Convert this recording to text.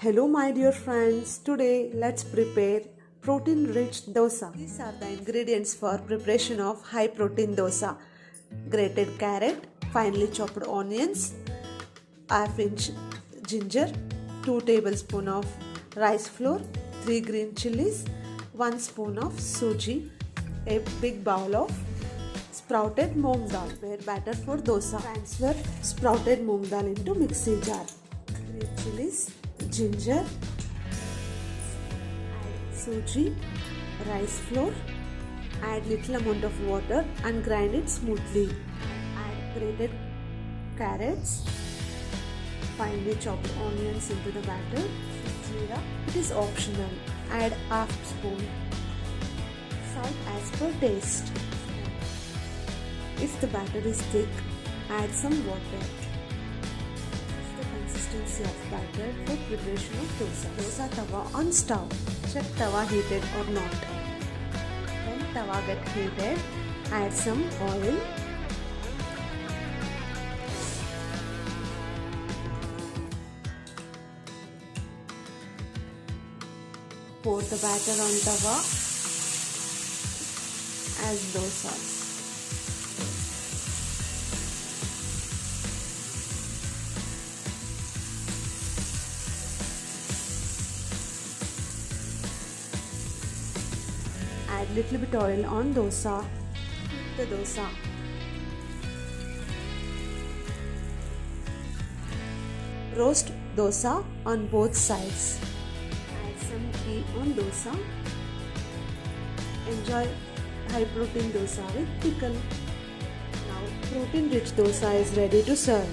Hello my dear friends, today let's prepare protein rich dosa. These are the ingredients for preparation of high protein dosa. Grated carrot, finely chopped onions, half-inch ginger, 2 tablespoons of rice flour, 3 green chilies, 1 spoon of suji, a big bowl of sprouted moong dal. Prepare batter for dosa. Transfer sprouted moong dal into mixie jar. Green chilies, ginger, add suji, rice flour, add little amount of water and grind it smoothly. Add grated carrots, finely chopped onions into the batter. Jeera, it is optional. Add half spoon. Salt as per taste. If the batter is thick, add some water. Consistency of batter for preparation of dosa. Dosa tawa on stove. Check tawa heated or not. When tawa get heated, add some oil. Pour the batter on tawa as dosas. Add little bit oil on dosa. Cook the dosa. Roast dosa on both sides. Add some ghee on dosa. Enjoy high protein dosa with pickle. Now protein rich dosa is ready to serve.